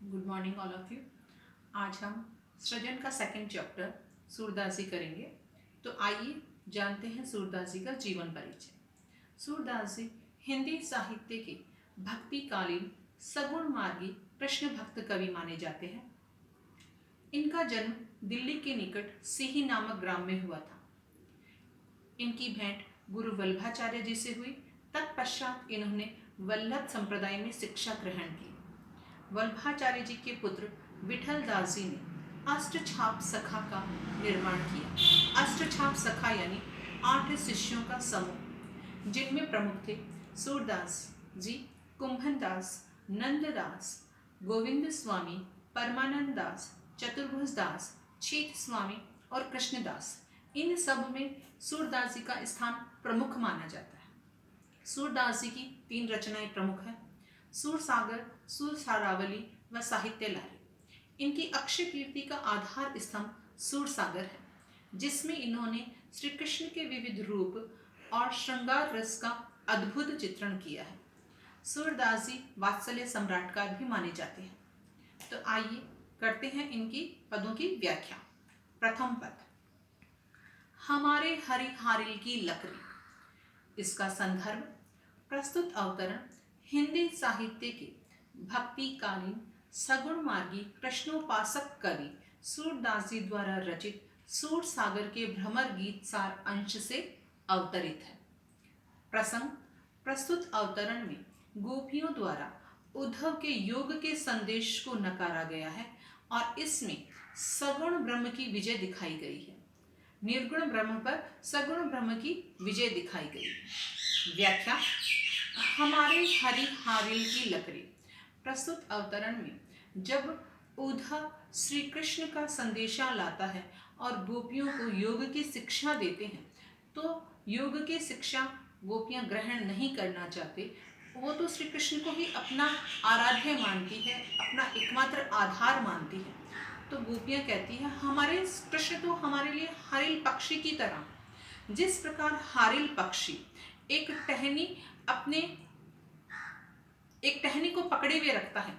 Good morning all of you. आज हम सृजन का सेकंड चैप्टर सूरदासी करेंगे। तो आइए जानते हैं सूरदास जी का जीवन परिचय। सूरदास जी हिंदी साहित्य के भक्तिकालीन सगुण मार्गी कृष्ण भक्त कवि माने जाते हैं। इनका जन्म दिल्ली के निकट सिही नामक ग्राम में हुआ था। इनकी भेंट गुरु वल्लभाचार्य जी से हुई। तत्पश्चात इन्होंने वल्लभ संप्रदाय में शिक्षा ग्रहण की। वल्लभाचार्य जी के पुत्र विठल दास जी ने अष्टछाप सखा का निर्माण किया। अष्टछाप सखा यानी 8 शिष्यों का समूह, जिनमें प्रमुख थे सूरदास जी, कुंभन दास, नंददास, गोविंद स्वामी, परमानंद दास, चतुर्भुज दास, चीत स्वामी और कृष्णदास। इन सब में सूरदास जी का स्थान प्रमुख माना जाता है। सूरदास जी की 3 रचनाएं प्रमुख हैं: सूरसागर, सूरसारावली व साहित्य लहरी। इनकी अक्षय कीर्ति का आधार स्तंभ सूरसागर है, जिसमें इन्होंने श्री कृष्ण के विविध रूप और श्रृंगार रस का अद्भुत चित्रण किया है। सूरदास जी वात्सल्य सम्राटकार भी माने जाते हैं। तो आइए करते हैं इनकी पदों की व्याख्या। प्रथम पद, हमारे हरि हारिल की लकड़ी। इसका संदर्भ प्रस्तुत अवतरण हिंदी साहित्य के भक्तिकालीन सगुण मार्गी कृष्णोपासक कवि सूरदास जी द्वारा रचित सूरसागर के भ्रमर गीत सार अंश से अवतरित है। प्रसंग, प्रस्तुत अवतरण में गोपियों द्वारा उद्धव के योग के संदेश को नकारा गया है और इसमें सगुण ब्रह्म की विजय दिखाई गई है। निर्गुण ब्रह्म पर सगुण ब्रह्म की विजय दिखाई गई है। व्याख्या, हमारे हरि हारिल की लकड़ी। प्रस्तुत अवतरण में जब उद्धव श्री कृष्ण का संदेशा लाता है और गोपियों को योग की शिक्षा देते हैं, तो योग की शिक्षा गोपियां ग्रहण नहीं करना चाहते। वो तो श्री कृष्ण को ही अपना आराध्य मानती है, अपना एकमात्र आधार मानती है। तो गोपियां कहती है, हमारे कृष्ण तो हमारे लिए हारिल पक्षी की तरह, जिस प्रकार हारिल पक्षी एक टहनी को पकड़े हुए रखता है,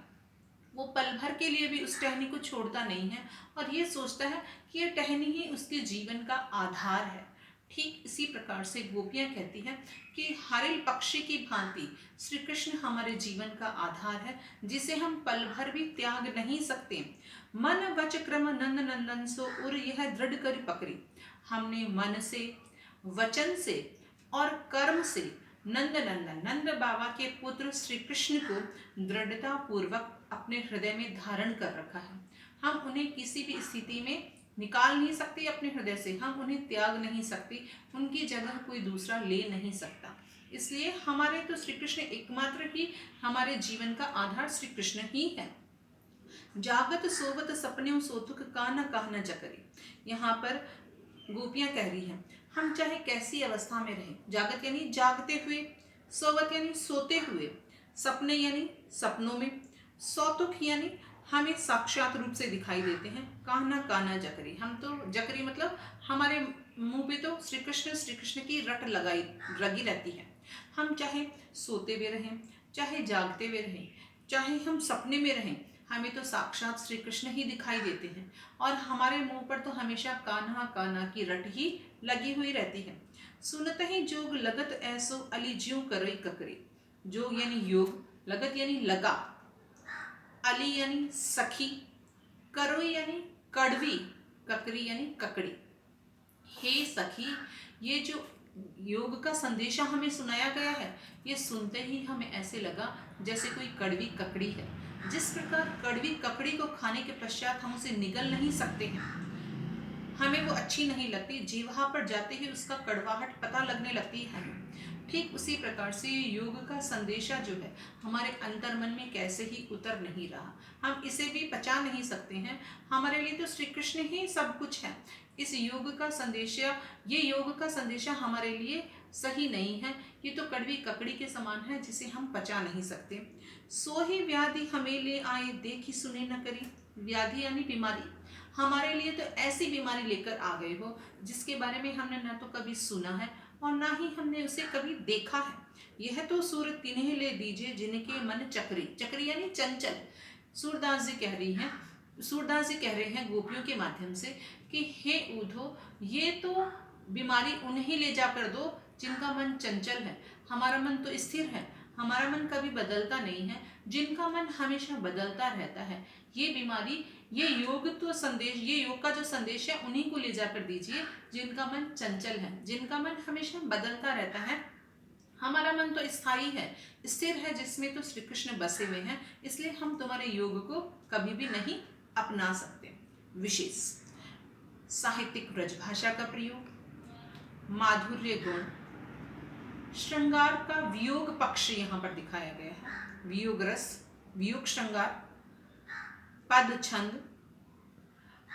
वो पल भर के लिए भी उस टहनी को छोड़ता नहीं है और ये सोचता है कि ये टहनी ही उसके जीवन का आधार है। ठीक इसी प्रकार से गोपियां कहती हैं कि हारिल पक्षी की भांति श्री कृष्ण हमारे जीवन का आधार है, जिसे हम पल भर भी त्याग नहीं सकते। मन वच क्रम नंद नंदन सो उर यह दृढ़ कर पकड़ी। हमने मन से, वचन से और कर्म से नंद नंदन, नंद बाबा के पुत्र श्री कृष्ण को दृढ़ता पूर्वक अपने हृदय में धारण कर रखा है। हम उन्हें किसी भी स्थिति में निकाल नहीं सकते अपने हृदय से, हम उन्हें त्याग नहीं सकते, उनकी जगह कोई दूसरा ले नहीं सकता। इसलिए हमारे तो श्री कृष्ण एकमात्र ही हमारे जीवन का आधार श्री कृष्ण ही है। जागत सोवत सपने सोतुक काना कहना जकरी। यहाँ पर गोपियां कह रही हैं, हम चाहे कैसी अवस्था में रहें, जागत यानी जागते हुए, सोवत यानी सोते हुए, सपने यानी सपनों में, सौतुक यानी हमें साक्षात रूप से दिखाई देते हैं, कान्हा कान्हा जकरी। हम तो जकरी मतलब हमारे मुंह पे तो श्री कृष्ण की रट लगी रहती है। हम चाहे सोते हुए रहें, चाहे जागते हुए रहें, चाहे हम सपने में रहें, हमें तो साक्षात श्री कृष्ण ही दिखाई देते हैं और हमारे मुंह पर तो हमेशा कान्हा कान्हा की रट ही लगी हुई रहती है। सुनत ही जोग लगत ऐसो अली ज्यों करई ककरी। जोग यानी योग, लगत यानी लगा, अली यानी सखी, करोई यानी कड़वी, ककरी यानी ककड़ी। हे सखी, ये जो योग का संदेशा हमें सुनाया गया है, ये सुनते ही हमें ऐसे लगा जैसे कोई कड़वी ककड़ी है। जिस प्रकार कड़वी ककड़ी को खाने के पश्चात हम उसे निगल नहीं सकते हैं, हमें वो अच्छी नहीं लगती, जीवा पर जाते ही उसका कड़वाहट पता लगने लगती है। ठीक उसी प्रकार से योग का संदेशा जो है हमारे अंतर्मन में कैसे ही उतर नहीं रहा, हम इसे भी पचा नहीं सकते हैं। हमारे लिए तो श्री कृष्ण ही सब कुछ है। इस योग का संदेशा, ये योग का संदेशा हमारे लिए सही नहीं है, ये तो कड़वी ककड़ी के समान है जिसे हम पचा नहीं सकते। सो ही व्याधि हमें ले आए देखी सुने न करी। व्याधि यानी बीमारी, हमारे लिए तो ऐसी बीमारी लेकर आ गए हो जिसके बारे में हमने ना तो कभी सुना है और ना ही हमने उसे कभी देखा है। यह तो सूरत तिन्हें ले दीजिए जिनके मन चक्री, चक्री यानी चंचल, सूरदास जी कह रहे हैं गोपियों के माध्यम से कि हे ऊधो, ये तो बीमारी उन्हें ले जाकर दो जिनका मन चंचल है। हमारा मन तो स्थिर है, हमारा मन कभी बदलता नहीं है, जिनका मन हमेशा बदलता रहता है। ये बीमारी, ये योग का जो संदेश है उन्हीं को ले जाकर दीजिए जिनका मन चंचल है, जिनका मन हमेशा बदलता रहता है। हमारा मन तो स्थायी है, स्थिर है, जिसमें तो श्री कृष्ण बसे हुए हैं, इसलिए हम तुम्हारे योग को कभी भी नहीं अपना सकते। विशेष साहित्यिक ब्रजभाषा का प्रयोग, माधुर्य गुण, श्रृंगार का वियोग पक्ष यहाँ पर दिखाया गया है। वियोग रस, वियोग श्रृंगार, पद छंद,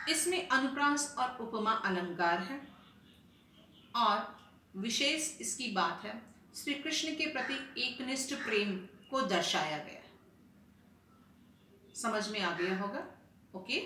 इसमें अनुप्रास और उपमा अलंकार है। और विशेष इसकी बात है, श्री कृष्ण के प्रति एकनिष्ठ प्रेम को दर्शाया गया है। समझ में आ गया होगा? ओके।